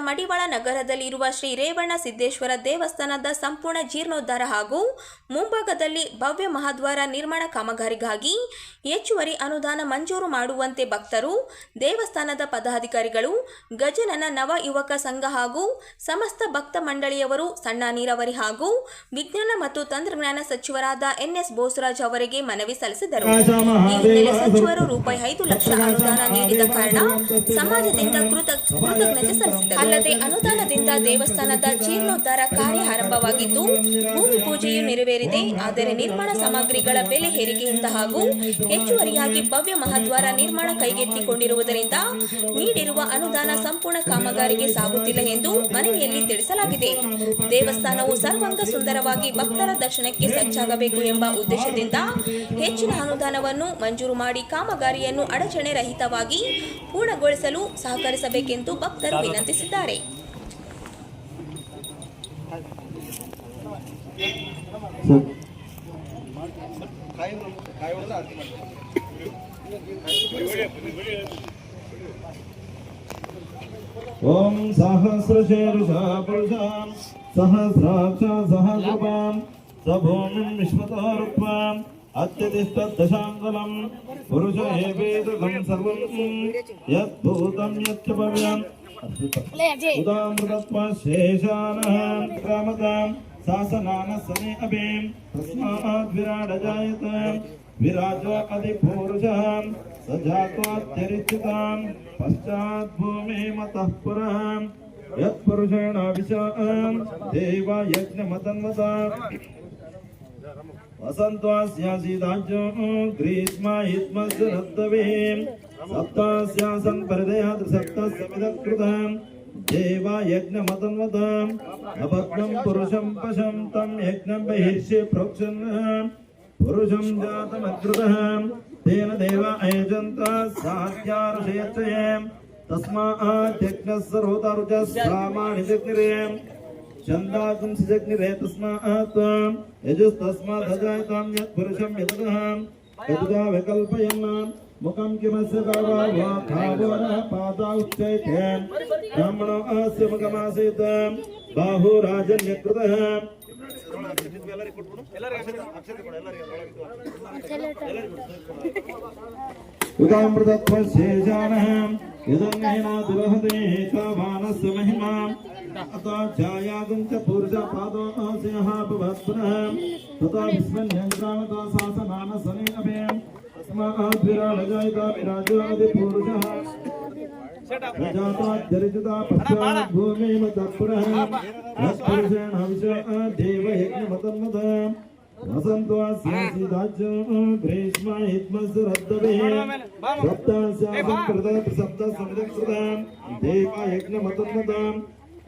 ಮಡಿವಾಳ ನಗರದಲ್ಲಿರುವ ಶ್ರೀ ರೇವಣ ಸಿದ್ದೇಶ್ವರ ದೇವಸ್ಥಾನದ ಸಂಪೂರ್ಣ ಜೀರ್ಣೋದ್ಧಾರ ಹಾಗೂ ಮುಂಭಾಗದಲ್ಲಿ ಭವ್ಯ ಮಹಾದ್ವಾರ ನಿರ್ಮಾಣ ಕಾಮಗಾರಿಗಾಗಿ ಹೆಚ್ಚುವರಿ ಅನುದಾನ ಮಂಜೂರು ಮಾಡುವಂತೆ ಭಕ್ತರು, ದೇವಸ್ಥಾನದ ಪದಾಧಿಕಾರಿಗಳು, ಗಜನನ ನವ ಯುವಕ ಸಂಘ ಹಾಗೂ ಸಮಸ್ತ ಭಕ್ತ ಮಂಡಳಿಯವರು ಸಣ್ಣ ನೀರಾವರಿ ಹಾಗೂ ವಿಜ್ಞಾನ ಮತ್ತು ತಂತ್ರಜ್ಞಾನ ಸಚಿವರಾದ ಎನ್.ಎಸ್. ಬೋಸರಾಜ್ ಅವರಿಗೆ ಮನವಿ ಸಲ್ಲಿಸಿದರು. ಈ ಹಿನ್ನೆಲೆ ಸಚಿವರು ₹5 ಲಕ್ಷ ಅನುದಾನ ನೀಡಿದ ಕಾರಣ ಸಮಾಜದಿಂದ ಕೃತಜ್ಞತೆ ಸಲ್ಲಿಸಿದರು. ಅಲ್ಲದೆ ಅನುದಾನದಿಂದ ದೇವಸ್ಥಾನದ ಜೀರ್ಣೋದ್ಧಾರ ಕಾರ್ಯ ಆರಂಭವಾಗಿದ್ದು, ಭೂಮಿ ಪೂಜೆಯು ನೆರವೇರಿದೆ. ಆದರೆ ನಿರ್ಮಾಣ ಸಾಮಗ್ರಿಗಳ ಬೆಲೆ ಏರಿಕೆಯಿಂದ ಹಾಗೂ ಹೆಚ್ಚುವರಿಯಾಗಿ ಭವ್ಯ ಮಹಾದ್ವಾರ ನಿರ್ಮಾಣ ಕೈಗೆತ್ತಿಕೊಂಡಿರುವುದರಿಂದ ನೀಡಿರುವ ಅನುದಾನ ಸಂಪೂರ್ಣ ಕಾಮಗಾರಿಗೆ ಸಾಗುತ್ತಿಲ್ಲ ಎಂದು ಮನವಿಯಲ್ಲಿ ತಿಳಿಸಲಾಗಿದೆ. ದೇವಸ್ಥಾನವು ಸರ್ವಾಂಗ ಸುಂದರವಾಗಿ ಭಕ್ತರ ದರ್ಶನಕ್ಕೆ ಸಜ್ಜಾಗಬೇಕು ಎಂಬ ಉದ್ದೇಶದಿಂದ ಹೆಚ್ಚಿನ ಅನುದಾನವನ್ನು ಮಂಜೂರು ಮಾಡಿ ಕಾಮಗಾರಿಯನ್ನು ಅಡಚಣೆ ರಹಿತವಾಗಿ ಪೂರ್ಣಗೊಳಿಸಲು ಸಹಕರಿಸಬೇಕೆಂದು ಭಕ್ತರು ವಿನಂತಿಸಿದ್ದಾರೆ. ಓಂ ಸಹಸ್ರಶೀರ್ಷಾ ಪುರುಷಾಂ ಸಹಸ್ರಾಕ್ಷ ಸಹಸ್ರಪಾಂ ಸಭೂಮಿಂ ವಿಶ್ವತಾರುಕ್ವಾಂ ಅತ್ಯತಿಷ್ಠದಶಾಂಗಲಂ ಪುರುಷ ಏವೇದಕಂ ಸರ್ವಂ ಯದ್ಭೂತಂ ಯಚ್ಚ ಭವ್ಯಂ ಉದಾಮೃತತ್ವ ಶೇಷಾನಃ ಕಾಮತಾಂ ಸಾಸನಾನ ಸನೆ ಅಭೇಂ ತಸ್ಮಾತ್ ವಿರಾಡ ಜಾಯತ ವಿರಾಜೋ ಅಧಿಪುರುಷಃ ಸಜಾತ್ವಾತ್ಯರಿಚ್ಯತಾಂ ಪಶ್ಚಾತ್ ಭೂಮಿ ಮತಃ ಪುರಃ ಯತ್ಪುರುಷೇಣ ವಿಶಾಂ ದೇವ ಯಜ್ಞಮತನ್ವತ ವಸಂತ್ವಾಸ್ಯಾಸಿದಾಜ್ಯೋ ಗ್ರೀಷ್ಮ ಇತ್ಮಸ್ಯ ರತ್ತವೇಂ ಸಪ್ತಾಸ್ಯಾಸನ್ ಪರಿದಯಾತ್ ಸಪ್ತಸ್ಯಮಿದಕೃತಂ ದೇವ ಯಜ್ಞಮತನ್ವತ ಅಪತ್ನಂ ಪುರುಷಂ ಪಶಂ ತಂ ಯಜ್ಞಂ ಬಹಿರ್ಷಿ ಪ್ರೋಕ್ಷನ್ ಪುರುಷಂ ಜಾತಮಗ್ರತಃ ತೇನ ದೇವ ಅಯಜಂತ ಸಾಧ್ಯಾರ್ಷಯಚ್ಚಯೇ ತಸ್ಮಾತ್ ಯಜ್ಞಃ ಸರ್ವತಾರುಜಃ ಸಾಮಾನಿಜಗ್ನಿರೇ ಚಂದಾಕಂ ಸಿಜಗ್ನಿರೇ ತಸ್ಮಾತ್ ಯಜಸ್ತಸ್ಮಾತ್ ಅಜಾಯತಾಂ ಯತ್ ಪುರುಷಂ ಯತಃ ಯದ್ಗಾ ವಿಕಲ್ಪಯನ್ನ ಮುಖಂ ಕಿಮಸ್ಯ ಗಾವಾ ಭಾವನ ಪಾದಾ ಉಚ್ಚೈತೆ ಬ್ರಾಹ್ಮಣೋ ಅಸ್ಯ ಮುಖಮಾಸೀತ್ ಬಾಹು ರಾಜನ್ಯಕೃತಃ ಉದಾಮೃತತ್ವ ಶೇಷಾನಃ ಯದನ್ನೇನ ದುರಹತೆ ಕಾಮಾನಸ್ಯ ಮಹಿಮಾ ಅತೋ ಛಾಯಾಗಂ ಚ ಪುರುಷ ಪಾದೋ ಅಸ್ಯಃ ಭವತ್ಪುನಃ ತಥಾ ವಿಸ್ಮನ್ಯಂಗ್ರಾಮತಾ ಸಾಸನಾನ ಸನೆ ಅಭೇಂ ತಸ್ಮಾತ್ ವಿರಾಜಾಯತ ವಿರಾಜಾದಿ ಪುರುಷಃ ಪ್ರಜಾತಾಧ್ಯರಿಚಿತಾ ಪಶ್ಚಾತ್ ಭೂಮಿ ಮತಃ ಪುರಃ ಯತ್ಪುರುಷೇಣ ವಿಶಃ ದೇವ ಯಜ್ಞಮತನ್ವತ ವಸಂತ್ವಾಸ್ಯಾಸಿದಾಜ್ಯೋ ಗ್ರೀಷ್ಮ ಇತ್ಮಸ್ಯ ರದ್ದವೇಃ ಸಪ್ತಾಸ್ಯಾಸನ್ ಪರಿದಯಾತ್ ಸಪ್ತಸ್ಯಮಿದಕೃತಂ ದೇವ ಯಜ್ಞಮತನ್ವತ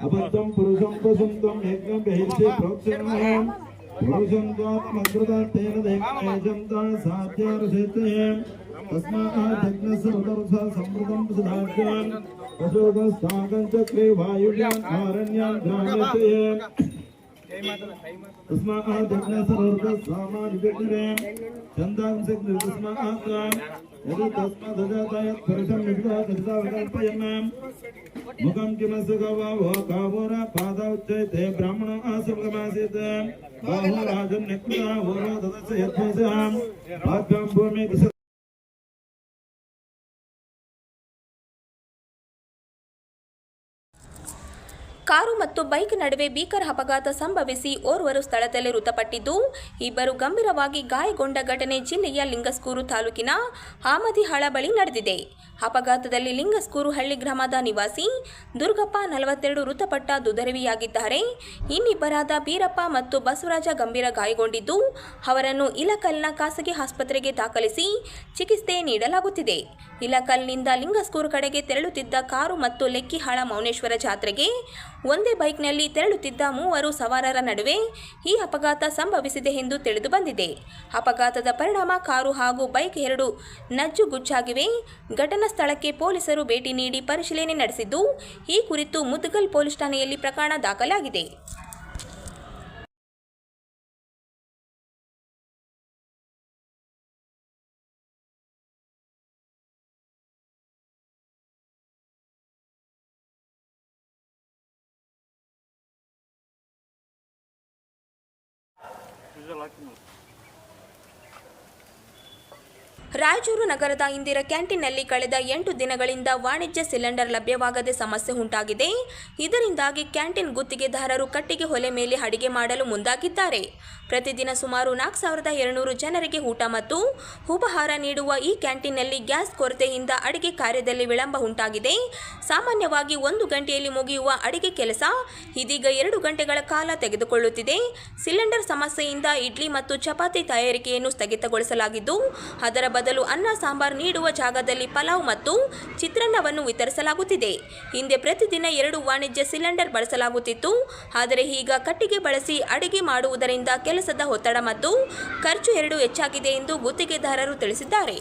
ಅಪತ್ಯಂ ಪುರುಷಂ ಪಶುಂ ತ್ವಂ ಯಜ್ಞಂ ಬಹಿರ್ಷಿ ಪ್ರೋಕ್ಷಣಃ ಪುರುಷಂ ಜಾತಮಗ್ರತಾತ್ ತೇನ ದೇವಯಜಂತ ಸಾಧ್ಯಾರ್ಷಯತೆ ತಸ್ಮಾತ್ ಯಜ್ಞಸ್ಯ ಋತರುಷಃ ಸಮೃದ್ಧಂ ಸುಧಾಜ್ಞಾನ್ ಪಶೋಗಸ್ತಾಗಂ ಚಕ್ರೆ ವಾಯುವ್ಯಾನ್ ಆರಣ್ಯಾನ್ ಗ್ರಾಮ್ಯತೆ ತಸ್ಮಾತ್ ಯಜ್ಞಸ್ಯ ಋತಃ ಸಾಮಾನಿಜಗ್ನಿರೇ ಚಂದಾಂಸಕ್ ತಸ್ಮಾತ್ ಯದಿ ತಸ್ಮಾತ್ ಅಜಾತಾಯತ್ ಪುರುಷಂ ವಿದ್ವಾ ತದಾ ವಿಕಲ್ಪಯನ್ನ ಮುಖಂ ಕಿಮಸ್ಯ ಗವಾವೋ ಕಾವೋರ ಪಾದಾ ಉಚ್ಚೈತೆ ಬ್ರಾಹ್ಮಣೋ ಅಸ್ಯ ಮುಖಮಾಸೀತ್ ಬಾಹು ರಾಜನ್ಯಕೃತಃ ಓರೋ ತದಸ್ಯ ಯದ್ವಶಃ ಭಾಗ್ಯಂ ಭೂಮಿ ಕಾರು ಮತ್ತು ಬೈಕ್ ನಡುವೆ ಭೀಕರ ಅಪಘಾತ ಸಂಭವಿಸಿ ಓರ್ವರು ಸ್ಥಳದಲ್ಲೇ ಮೃತಪಟ್ಟಿದ್ದು, ಇಬ್ಬರು ಗಂಭೀರವಾಗಿ ಗಾಯಗೊಂಡ ಘಟನೆ ಜಿಲ್ಲೆಯ ಲಿಂಗಸ್ಕೂರು ತಾಲೂಕಿನ ಆಮದಿಹಾಳ ಬಳಿ ನಡೆದಿದೆ. ಅಪಘಾತದಲ್ಲಿ ಲಿಂಗಸ್ಕೂರು ಹಳ್ಳಿ ಗ್ರಾಮದ ನಿವಾಸಿ ದುರ್ಗಪ್ಪ 42 ಮೃತಪಟ್ಟ ದುರ್ದೈವಿಯಾಗಿದ್ದಾರೆ. ಇನ್ನಿಬ್ಬರಾದ ಬೀರಪ್ಪ ಮತ್ತು ಬಸವರಾಜ ಗಂಭೀರ ಗಾಯಗೊಂಡಿದ್ದು, ಅವರನ್ನು ಇಲಕಲ್ನ ಖಾಸಗಿ ಆಸ್ಪತ್ರೆಗೆ ದಾಖಲಿಸಿ ಚಿಕಿತ್ಸೆ ನೀಡಲಾಗುತ್ತಿದೆ. ಇಲಕಲ್ನಿಂದ ಲಿಂಗಸ್ಕೂರು ಕಡೆಗೆ ತೆರಳುತ್ತಿದ್ದ ಕಾರು ಮತ್ತು ಲೆಕ್ಕಿಹಾಳ ಮೌನೇಶ್ವರ ಜಾತ್ರೆಗೆ ಒಂದೇ ಬೈಕ್ನಲ್ಲಿ ತೆರಳುತ್ತಿದ್ದ ಮೂವರು ಸವಾರರ ನಡುವೆ ಈ ಅಪಘಾತ ಸಂಭವಿಸಿದೆ ಎಂದು ತಿಳಿದುಬಂದಿದೆ. ಅಪಘಾತದ ಪರಿಣಾಮ ಕಾರು ಹಾಗೂ ಬೈಕ್ ಎರಡು ನಜ್ಜುಗುಜ್ಜಾಗಿವೆ. ಘಟನಾ ಸ್ಥಳಕ್ಕೆ ಪೊಲೀಸರು ಭೇಟಿ ನೀಡಿ ಪರಿಶೀಲನೆ ನಡೆಸಿದ್ದು, ಈ ಕುರಿತು ಮುದಗಲ್ ಪೊಲೀಸ್ ಠಾಣೆಯಲ್ಲಿ ಪ್ರಕರಣ ದಾಖಲಾಗಿದೆ. ರಾಯಚೂರು ನಗರದ ಇಂದಿರಾ ಕ್ಯಾಂಟೀನ್ನಲ್ಲಿ ಕಳೆದ 8 ದಿನಗಳಿಂದ ವಾಣಿಜ್ಯ ಸಿಲಿಂಡರ್ ಲಭ್ಯವಾಗದೆ ಸಮಸ್ಯೆ ಉಂಟಾಗಿದೆ. ಇದರಿಂದಾಗಿ ಕ್ಯಾಂಟೀನ್ ಗುತ್ತಿಗೆದಾರರು ಕಟ್ಟಿಗೆ ಒಲೆ ಮೇಲೆ ಅಡಿಗೆ ಮಾಡಲು ಮುಂದಾಗಿದ್ದಾರೆ. ಪ್ರತಿದಿನ ಸುಮಾರು 4200 ಜನರಿಗೆ ಊಟ ಮತ್ತು ಉಪಹಾರ ನೀಡುವ ಈ ಕ್ಯಾಂಟೀನ್ನಲ್ಲಿ ಗ್ಯಾಸ್ ಕೊರತೆಯಿಂದ ಅಡಿಗೆ ಕಾರ್ಯದಲ್ಲಿ ವಿಳಂಬ ಉಂಟಾಗಿದೆ. ಸಾಮಾನ್ಯವಾಗಿ 1 ಗಂಟೆಯಲ್ಲಿ ಮುಗಿಯುವ ಅಡಿಗೆ ಕೆಲಸ ಇದೀಗ 2 ಗಂಟೆಗಳ ಕಾಲ ತೆಗೆದುಕೊಳ್ಳುತ್ತಿದೆ. ಸಿಲಿಂಡರ್ ಸಮಸ್ಯೆಯಿಂದ ಇಡ್ಲಿ ಮತ್ತು ಚಪಾತಿ ತಯಾರಿಕೆಯನ್ನು ಸ್ಥಗಿತಗೊಳಿಸಲಾಗಿದ್ದು, ಅದರ ಬದಲು ಅನ್ನ ಸಾಂಬಾರ್ ನೀಡುವ ಜಾಗದಲ್ಲಿ ಪಲಾವ್ ಮತ್ತು ಚಿತ್ರಾನ್ನವನ್ನು ವಿತರಿಸಲಾಗುತ್ತಿದೆ. ಹಿಂದೆ ಪ್ರತಿದಿನ 2 ವಾಣಿಜ್ಯ ಸಿಲಿಂಡರ್ ಬಳಸಲಾಗುತ್ತಿತ್ತು. ಆದರೆ ಈಗ ಕಟ್ಟಿಗೆ ಬಳಸಿ ಅಡಿಗೆ ಮಾಡುವುದರಿಂದ ಕೆಲಸದ ಒತ್ತಡ ಮತ್ತು ಖರ್ಚು ಎರಡೂ ಹೆಚ್ಚಾಗಿದೆ ಎಂದು ಗುತ್ತಿಗೆದಾರರು ತಿಳಿಸಿದ್ದಾರೆ.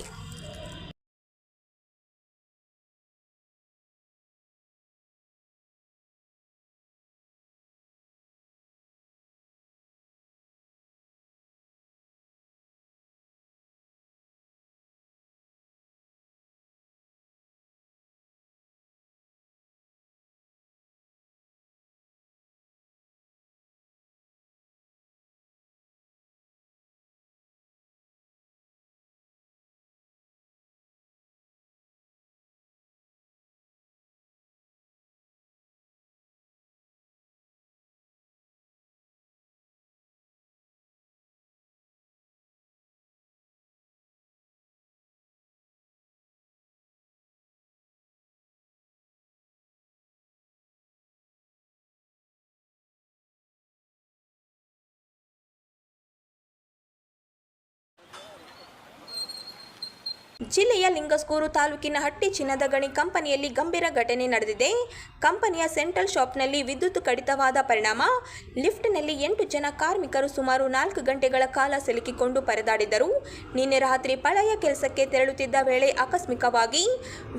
ಜಿಲ್ಲೆಯ ಲಿಂಗಸ್ಗೂರು ತಾಲೂಕಿನ ಹಟ್ಟಿ ಚಿನ್ನದ ಗಣಿ ಕಂಪನಿಯಲ್ಲಿ ಗಂಭೀರ ಘಟನೆ ನಡೆದಿದೆ. ಕಂಪನಿಯ ಸೆಂಟ್ರಲ್ ಶಾಪ್ನಲ್ಲಿ ವಿದ್ಯುತ್ ಕಡಿತವಾದ ಪರಿಣಾಮ ಲಿಫ್ಟ್ನಲ್ಲಿ 8 ಜನ ಕಾರ್ಮಿಕರು ಸುಮಾರು 4 ಗಂಟೆಗಳ ಕಾಲ ಸಿಲುಕಿಕೊಂಡು ಪರದಾಡಿದರು. ನಿನ್ನೆ ರಾತ್ರಿ ಪಳೆಯ ಕೆಲಸಕ್ಕೆ ತೆರಳುತ್ತಿದ್ದ ವೇಳೆ ಆಕಸ್ಮಿಕವಾಗಿ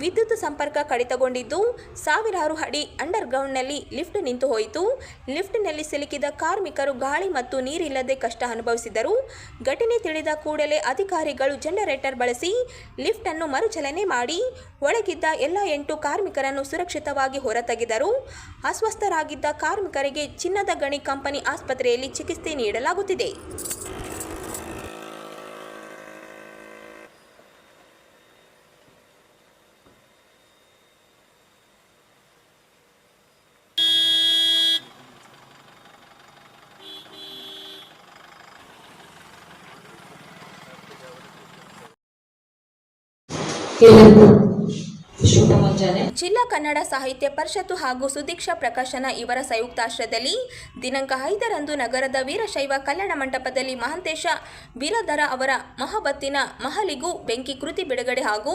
ವಿದ್ಯುತ್ ಸಂಪರ್ಕ ಕಡಿತಗೊಂಡಿದ್ದು, ಸಾವಿರಾರು ಅಡಿ ಅಂಡರ್ಗ್ರೌಂಡ್ನಲ್ಲಿ ಲಿಫ್ಟ್ ನಿಂತು ಹೋಯಿತು. ಲಿಫ್ಟ್ನಲ್ಲಿ ಸಿಲುಕಿದ ಕಾರ್ಮಿಕರು ಗಾಳಿ ಮತ್ತು ನೀರಿಲ್ಲದೆ ಕಷ್ಟ ಅನುಭವಿಸಿದರು. ಘಟನೆ ತಿಳಿದ ಕೂಡಲೇ ಅಧಿಕಾರಿಗಳು ಜನರೇಟರ್ ಬಳಸಿ ಲಿಫ್ಟ್ ಅನ್ನು ಮರುಚಲನೆ ಮಾಡಿ ಒಳಗಿದ್ದ ಎಲ್ಲ 8 ಕಾರ್ಮಿಕರನ್ನು ಸುರಕ್ಷಿತವಾಗಿ ಹೊರತೆಗೆದರು. ಅಸ್ವಸ್ಥರಾಗಿದ್ದ ಕಾರ್ಮಿಕರಿಗೆ ಚಿನ್ನದ ಗಣಿ ಕಂಪನಿ ಆಸ್ಪತ್ರೆಯಲ್ಲಿ ಚಿಕಿತ್ಸೆ ನೀಡಲಾಗುತ್ತಿದೆ. ಜಿಲ್ಲಾ ಕನ್ನಡ ಸಾಹಿತ್ಯ ಪರಿಷತ್ತು ಹಾಗೂ ಸುದೀಕ್ಷಾ ಪ್ರಕಾಶನ ಇವರ ಸಂಯುಕ್ತಾಶ್ರಯದಲ್ಲಿ ದಿನಾಂಕ 5ರಂದು ನಗರದ ವೀರಶೈವ ಕಲ್ಯಾಣ ಮಂಟಪದಲ್ಲಿ ಮಹಾಂತೇಶ ಬಿರಾದರ ಅವರ ಮಹಾಬತ್ತಿನ ಮಹಲಿಗೂ ಬೆಂಕಿ ಕೃತಿ ಬಿಡುಗಡೆ ಹಾಗೂ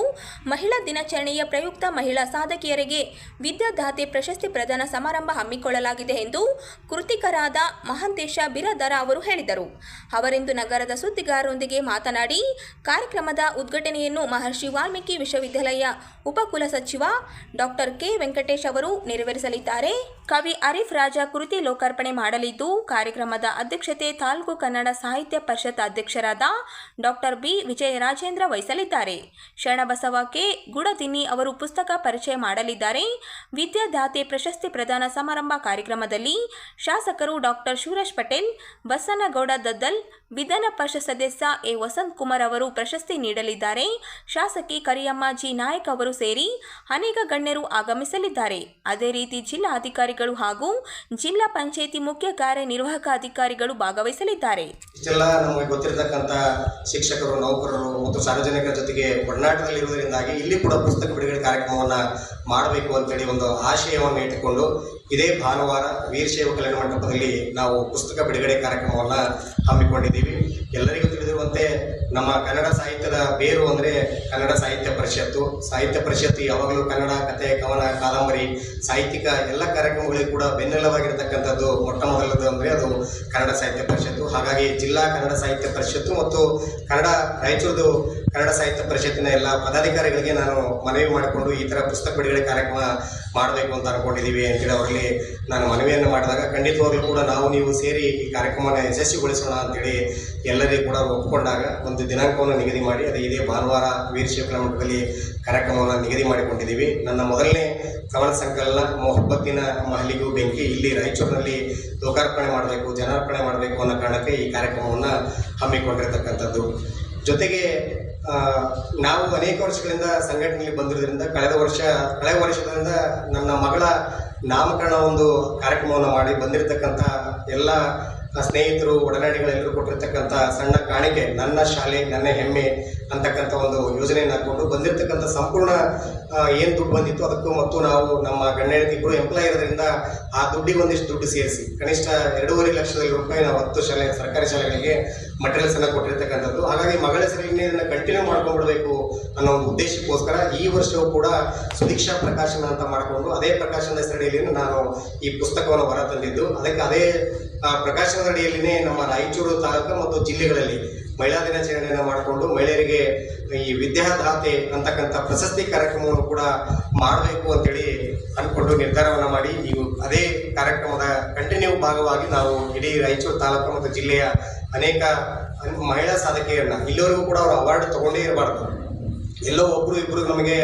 ಮಹಿಳಾ ದಿನಾಚರಣೆಯ ಪ್ರಯುಕ್ತ ಮಹಿಳಾ ಸಾಧಕಿಯರಿಗೆ ವಿದ್ಯಾದಾತೆ ಪ್ರಶಸ್ತಿ ಪ್ರದಾನ ಸಮಾರಂಭ ಹಮ್ಮಿಕೊಳ್ಳಲಾಗಿದೆ ಎಂದು ಕೃತಿಕರಾದ ಮಹಾಂತೇಶ ಬಿರಾದರ ಅವರು ಹೇಳಿದರು. ಅವರಿಂದು ನಗರದ ಸುದ್ದಿಗಾರರೊಂದಿಗೆ ಮಾತನಾಡಿ, ಕಾರ್ಯಕ್ರಮದ ಉದ್ಘಾಟನೆಯನ್ನು ಮಹರ್ಷಿ ವಾಲ್ಮೀಕಿ ವಿಶ್ವವಿದ್ಯಾಲಯ ಉಪಕುಲಸಚಿವ ಡಾಕ್ಟರ್ ಕೆ ವೆಂಕಟೇಶ್ ಅವರು ನೆರವೇರಿಸಲಿದ್ದಾರೆ. ಕವಿ ಆರಿಫ್ ರಾಜ ಕೃತಿ ಲೋಕಾರ್ಪಣೆ ಮಾಡಲಿದ್ದು, ಕಾರ್ಯಕ್ರಮದ ಅಧ್ಯಕ್ಷತೆ ತಾಲೂಕು ಕನ್ನಡ ಸಾಹಿತ್ಯ ಪರಿಷತ್ ಅಧ್ಯಕ್ಷರಾದ ಡಾಕ್ಟರ್ ಬಿ ವಿಜಯರಾಜೇಂದ್ರ ವಹಿಸಲಿದ್ದಾರೆ. ಶರಣಬಸವ ಕೆ ಗುಡದಿನ್ನಿ ಅವರು ಪುಸ್ತಕ ಪರಿಚಯ ಮಾಡಲಿದ್ದಾರೆ. ವಿದ್ಯಾದಾತೆ ಪ್ರಶಸ್ತಿ ಪ್ರದಾನ ಸಮಾರಂಭ ಕಾರ್ಯಕ್ರಮದಲ್ಲಿ ಶಾಸಕರು ಡಾಕ್ಟರ್ ಶಿವರಾಜ್ ಪಟೇಲ್, ಬಸನಗೌಡ ದದ್ದಲ್, ವಿಧಾನ ಪರಿಷತ್ ಸದಸ್ಯ ಎ ವಸಂತ್ ಕುಮಾರ್ ಅವರು ಪ್ರಶಸ್ತಿ ನೀಡಲಿದ್ದಾರೆ. ಶಾಸಕಿ ಕರಿಯಮ್ಮ ಜಿ ನಾಯಕ್ ಅವರು ಸೇರಿ ಅನೇಕ ಗಣ್ಯರು ಆಗಮಿಸಲಿದ್ದಾರೆ. ಅದೇ ರೀತಿ ಜಿಲ್ಲಾ ಅಧಿಕಾರಿಗಳು ಹಾಗೂ ಜಿಲ್ಲಾ ಪಂಚಾಯಿತಿ ಮುಖ್ಯ ಕಾರ್ಯನಿರ್ವಾಹಕ ಅಧಿಕಾರಿಗಳು ಭಾಗವಹಿಸಲಿದ್ದಾರೆ. ಇಷ್ಟೆಲ್ಲ ನಮಗೆ ಗೊತ್ತಿರತಕ್ಕಂಥ ಶಿಕ್ಷಕರು, ನೌಕರರು ಮತ್ತು ಸಾರ್ವಜನಿಕರ ಜೊತೆಗೆ ಒಡನಾಟದಲ್ಲಿರುವುದರಿಂದಾಗಿ ಇಲ್ಲಿ ಕೂಡ ಪುಸ್ತಕ ಬಿಡುಗಡೆ ಕಾರ್ಯಕ್ರಮವನ್ನು ಮಾಡಬೇಕು ಅಂತೇಳಿ ಒಂದು ಆಶಯವನ್ನು ಇಟ್ಟುಕೊಂಡು ಇದೇ ಭಾನುವಾರ ವೀರಶೈವ ಕಲ್ಯಾಣ ಮಂಟಪದಲ್ಲಿ ನಾವು ಪುಸ್ತಕ ಬಿಡುಗಡೆ ಕಾರ್ಯಕ್ರಮವನ್ನು ಹಮ್ಮಿಕೊಂಡಿದ್ದೀವಿ. ಎಲ್ಲರಿಗೂ ತಿಳಿದಿರುವಂತೆ ನಮ್ಮ ಕನ್ನಡ ಸಾಹಿತ್ಯದ ಬೇರು ಅಂದರೆ ಕನ್ನಡ ಸಾಹಿತ್ಯ ಪರಿಷತ್ತು. ಸಾಹಿತ್ಯ ಪರಿಷತ್ತು ಯಾವಾಗಲೂ ಕನ್ನಡ ಕಥೆ, ಕವನ, ಕಾದಂಬರಿ, ಸಾಹಿತ್ಯಿಕ ಎಲ್ಲ ಕಾರ್ಯಕ್ರಮಗಳಿಗೂ ಕೂಡ ಬೆನ್ನೆಲುಬಾಗಿರತಕ್ಕಂಥದ್ದು ಮೊಟ್ಟ ಮೊದಲದು ಅಂದರೆ ಅದು ಕನ್ನಡ ಸಾಹಿತ್ಯ ಪರಿಷತ್ತು. ಹಾಗಾಗಿ ಜಿಲ್ಲಾ ಕನ್ನಡ ಸಾಹಿತ್ಯ ಪರಿಷತ್ತು ಮತ್ತು ರಾಯಚೂರು ಕನ್ನಡ ಸಾಹಿತ್ಯ ಪರಿಷತ್ತಿನ ಎಲ್ಲ ಪದಾಧಿಕಾರಿಗಳಿಗೆ ನಾನು ಮನವಿ ಮಾಡಿಕೊಂಡು ಈ ಥರ ಪುಸ್ತಕ ಬಿಡುಗಡೆ ಕಾರ್ಯಕ್ರಮ ಮಾಡಬೇಕು ಅಂತ ಅನ್ಕೊಂಡಿದ್ದೀವಿ ಅಂತೇಳಿ ಅವರಲ್ಲಿ ನಾನು ಮನವಿಯನ್ನು ಮಾಡಿದಾಗ ಖಂಡಿತವಾಗ್ಲೂ ಕೂಡ ನೀವು ಸೇರಿ ಈ ಕಾರ್ಯಕ್ರಮನ ಯಶಸ್ವಿಗೊಳಿಸೋಣ ಅಂತೇಳಿ ಎಲ್ಲರಿಗೂ ಕೂಡ ಒಪ್ಪಿಕೊಂಡಾಗ ಒಂದು ದಿನಾಂಕವನ್ನು ನಿಗದಿ ಮಾಡಿ ಅದು ಇದೇ ಭಾನುವಾರ ವೀರಶೈವ ಮಠದಲ್ಲಿ ಕಾರ್ಯಕ್ರಮವನ್ನು ನಿಗದಿ ಮಾಡಿಕೊಂಡಿದ್ದೀವಿ. ನನ್ನ ಮೊದಲನೇ ಕವನ ಸಂಕಲನ ಮೊಹಬ್ಬತ್ತಿನ ಮಹಲಿಗೂ ಬೆಂಕಿ ಇಲ್ಲಿ ರಾಯಚೂರಿನಲ್ಲಿ ಲೋಕಾರ್ಪಣೆ ಮಾಡಬೇಕು, ಜನಾರ್ಪಣೆ ಮಾಡಬೇಕು ಅನ್ನೋ ಕಾರಣಕ್ಕೆ ಈ ಕಾರ್ಯಕ್ರಮವನ್ನು ಹಮ್ಮಿಕೊಂಡಿರ್ತಕ್ಕಂಥದ್ದು. ಜೊತೆಗೆ ನಾವು ಅನೇಕ ವರ್ಷಗಳಿಂದ ಸಂಘಟನೆಯಲ್ಲಿ ಬಂದಿರೋದ್ರಿಂದ ಕಳೆದ ವರ್ಷದಿಂದ ನನ್ನ ಮಗಳ ನಾಮಕರಣ ಒಂದು ಕಾರ್ಯಕ್ರಮವನ್ನು ಮಾಡಿ ಬಂದಿರತಕ್ಕಂಥ ಎಲ್ಲ ಸ್ನೇಹಿತರು ಒಡನಾಡಿಗಳೆಲ್ಲರೂ ಕೊಟ್ಟಿರ್ತಕ್ಕಂಥ ಸಣ್ಣ ಕಾಣಿಕೆ ನನ್ನ ಶಾಲೆ ನನ್ನ ಹೆಮ್ಮೆ ಅಂತಕ್ಕಂಥ ಒಂದು ಯೋಜನೆಯನ್ನು ಹಾಕ್ಕೊಂಡು ಬಂದಿರತಕ್ಕಂಥ ಸಂಪೂರ್ಣ ಏನು ದುಡ್ಡು ಬಂದಿತ್ತು ಅದಕ್ಕೂ ಮತ್ತು ನಾವು ನಮ್ಮ ಗಣ್ಯತಿಗಳು ಎಂಪ್ಲಾಯ್ ಇರೋದ್ರಿಂದ ಆ ದುಡ್ಡಿಗೆ ಒಂದಿಷ್ಟು ದುಡ್ಡು ಸೇರಿಸಿ ಕನಿಷ್ಠ 2.5 ಲಕ್ಷ ರೂಪಾಯಿ ನಾವು 10 ಶಾಲೆ ಸರ್ಕಾರಿ ಶಾಲೆಗಳಿಗೆ ಮಟೀರಿಯಲ್ಸನ್ನು ಕೊಟ್ಟಿರ್ತಕ್ಕಂಥದ್ದು. ಹಾಗಾಗಿ ಮಗಳ ಹೆಸರಿನ ಇದನ್ನು ಕಂಟಿನ್ಯೂ ಮಾಡ್ಕೊಂಡ್ಬಿಡ್ಬೇಕು ಅನ್ನೋ ಒಂದು ಉದ್ದೇಶಕ್ಕೋಸ್ಕರ ಈ ವರ್ಷವೂ ಕೂಡ ಸುದೀಕ್ಷಾ ಪ್ರಕಾಶನ ಅಂತ ಮಾಡಿಕೊಂಡು ಅದೇ ಪ್ರಕಾಶನದ ಹೆಸರಡಿಯಲ್ಲಿ ನಾನು ಈ ಪುಸ್ತಕವನ್ನು ಹೊರ ತಂದಿದ್ದು. ಅದಕ್ಕೆ ಅದೇ ಪ್ರಕಾಶನದ ಅಡಿಯಲ್ಲಿನೇ ನಮ್ಮ ರಾಯಚೂರು ತಾಲೂಕು ಮತ್ತು ಜಿಲ್ಲೆಗಳಲ್ಲಿ ಮಹಿಳಾ ದಿನಾಚರಣೆಯನ್ನು ಮಾಡಿಕೊಂಡು ಮಹಿಳೆಯರಿಗೆ ಈ ವಿದ್ಯಾದಾತೆ ಅಂತಕ್ಕಂಥ ಪ್ರಶಸ್ತಿ ಕಾರ್ಯಕ್ರಮವನ್ನು ಕೂಡ ಮಾಡಬೇಕು ಅಂತೇಳಿ ಅಂದ್ಕೊಂಡು ನಿರ್ಧಾರವನ್ನು ಮಾಡಿ ಈಗ ಅದೇ ಕಾರ್ಯಕ್ರಮದ ಕಂಟಿನ್ಯೂ ಭಾಗವಾಗಿ ನಾವು ಇಡೀ ರಾಯಚೂರು ತಾಲೂಕು ಮತ್ತು ಜಿಲ್ಲೆಯ ಅನೇಕ ಮಹಿಳಾ ಸಾಧಕಿಯರನ್ನ ಇಲ್ಲಿವರೆಗೂ ಕೂಡ ಅವರು ಅವಾರ್ಡ್ ತಗೊಂಡೇ ಇರಬಾರ್ದು, ಎಲ್ಲೋ ಒಬ್ರು ಇಬ್ರು ನಮಗೆ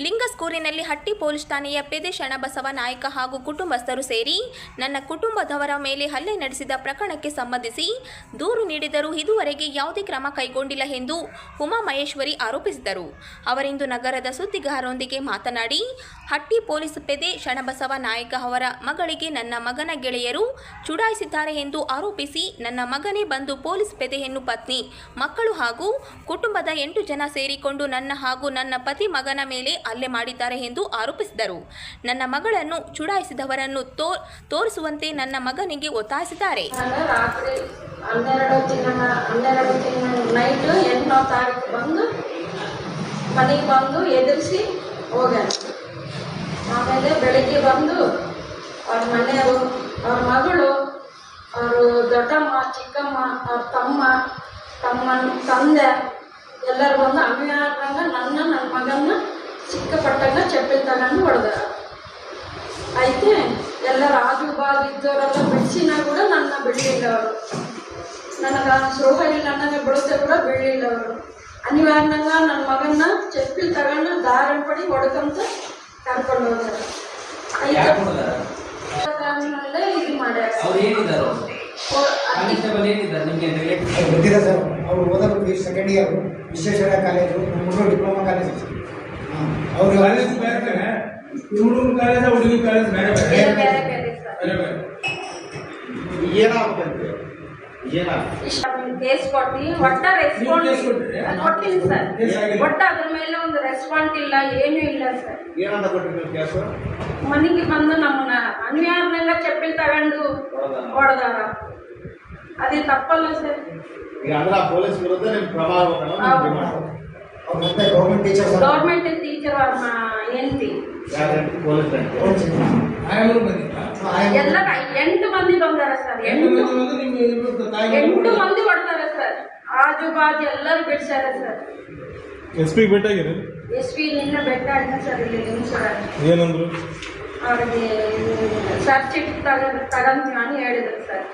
ಲಿಂಗಸ್ಕೂರಿನಲ್ಲಿ ಹಟ್ಟಿ ಪೊಲೀಸ್ ಠಾಣೆಯ ಪೇದೆ ಶರಣಬಸವ ನಾಯಕ ಹಾಗೂ ಕುಟುಂಬಸ್ಥರು ಸೇರಿ ನನ್ನ ಕುಟುಂಬದವರ ಮೇಲೆ ಹಲ್ಲೆ ನಡೆಸಿದ ಪ್ರಕರಣಕ್ಕೆ ಸಂಬಂಧಿಸಿ ದೂರು ನೀಡಿದರೂ ಇದುವರೆಗೆ ಯಾವುದೇ ಕ್ರಮ ಕೈಗೊಂಡಿಲ್ಲ ಎಂದು ಉಮಾ ಮಹೇಶ್ವರಿ ಆರೋಪಿಸಿದರು. ಅವರಿಂದು ನಗರದ ಸುದ್ದಿಗಾರರೊಂದಿಗೆ ಮಾತನಾಡಿ, ಹಟ್ಟಿ ಪೊಲೀಸ್ ಪೇದೆ ಶರಣಬಸವ ನಾಯಕ ಅವರ ಮಗಳಿಗೆ ನನ್ನ ಮಗನ ಗೆಳೆಯರು ಚುಡಾಯಿಸಿದ್ದಾರೆ ಎಂದು ಆರೋಪಿಸಿ ನನ್ನ ಮಗನೇ ಬಂದು ಪೊಲೀಸ್ ಪೇದೆಯನ್ನು ಪತ್ನಿ, ಮಕ್ಕಳು ಹಾಗೂ ಕುಟುಂಬದ 8 ಜನ ಸೇರಿಕೊಂಡು ನನ್ನ ಹಾಗೂ ನನ್ನ ಪತಿ ಮಗನ ಮೇಲೆ ಹಲ್ಲೆ ಮಾಡಿದ್ದಾರೆ ಎಂದು ಆರೋಪಿಸಿದರು. ನನ್ನ ಮಗಳನ್ನು ಚುಡಾಯಿಸಿದವರನ್ನು ತೋರಿಸುವಂತೆ ನನ್ನ ಮಗನಿಗೆ ಒತ್ತಾಯಿಸಿದ್ದಾರೆ. ರಾತ್ರಿ 12 ನೈಟ್ 8ನೇ ತಾರೀಕು ಬಂದು ಮನೆಗೆ ಬಂದು ಎದುರಿಸಿ ಹೋಗ್ಯಾರ. ಆಮೇಲೆ ಬೆಳಿಗ್ಗೆ ಬಂದು ಅವ್ರ ಮನೆಯವರು, ಅವ್ರ ಮಗಳು, ಅವರು ದೊಡ್ಡಮ್ಮ, ಚಿಕ್ಕಮ್ಮ, ಅವ್ರ ತಂದೆ ಎಲ್ಲರೂ ಬಂದು ಅನ್ಯಾರಂಗ ನನ್ನ ಮಗನ್ನ ಚಿಕ್ಕಪಟ್ಟಂಗ ಚಪ್ಪಲಿ ತಗೊಂಡು ಹೊಡೆದಾರ. అయితే ಎಲ್ಲರ ಆಜು ಬಾಜು ಇದ್ದವರೆಲ್ಲ ಬಿಡಿಸಿನ ಕೂಡ ನನ್ನ ಬಿಡಲಿಲ್ಲ ಅವರು. ನನಗೆ ಸ್ರೋಹ ಇಲ್ಲ, ನನಗೆ ಬಿಡುತ್ತೆ ಕೂಡ ಬಿಡಲಿಲ್ಲ ಅವರು. ಅನಿವಾರ್ಯಂಗ ನನ್ನ ಮಗನ್ನ ಚಪ್ಪಲಿ ತಗೊಂಡು ದಾರಣ ಪಡಿ ಹೊಡ್ಕೊಂತ ಕರ್ಕೊಂಡು ಹೋದಾರ. ಇದು ಮಾಡ್ಯಾರ. ಗೊತ್ತಿದೆ ಸರ್, ಅವರು ಓದೋದು ಸೆಕೆಂಡ್ ಇಯರ್ ವಿಶ್ವೇಶ್ವರ ಕಾಲೇಜು, ನಮ್ಮ ಡಿಪ್ಲೊಮಾ ಕಾಲೇಜ್. ಅವರು ಹುಡುಗಿ ಕಾಲೇಜ್ ಕೇಸ್ ಕೊಟ್ಟು ಒಟ್ಟ ರೆಸ್ಪಾಂಡ್ ಕೊಟ್ಟಿಲ್ಲ ಸರ್. ಒಟ್ಟ ಅದ್ರ ಮೇಲೆ ಒಂದು ರೆಸ್ಪಾಂಡ್ ಇಲ್ಲ, ಏನೂ ಇಲ್ಲ ಸರ್. ಮನೆಗೆ ಬಂದು ನಮ್ಮನ್ನ ಅನ್ಯಾರನೆಲ್ಲ ಚಪ್ಪಲಿ ತಗೊಂಡು ಹೊಡೆದಾರ. ಅದೇ ತಪ್ಪಲ್ಲ ಸರ್. ಗೌರ್ಮೆಂಟ್ ಟೀಚರ್ ಅವ್ರ ಹೆಂಡತಿ ಎಲ್ಲ 8 ಮಂದಿ ಬಂದಾರ ಸರ್. 8 ಮಂದಿ ಹೊಡ್ತಾರ ಸರ್. ಆಜು ಬಾಜು ಎಲ್ಲರೂ ಬಿಡ್ಸಾರ ಸರ್. SP ಭೇಟಿಯಾಗಿರಿ? SP ನಿನ್ನ ಬೆಟ್ಟ ಆಗಿನ ಸರ್. ಇಲ್ಲಿ ನಿಮಿಷ ಏನಂದ್ರು? ಅವ್ರಿಗೆ ಸರ್ಚ್ ಇಟ್ಟು ತಗಂತೀವಿ ಅಂತ ಹೇಳಿದ್ರು ಸರ್.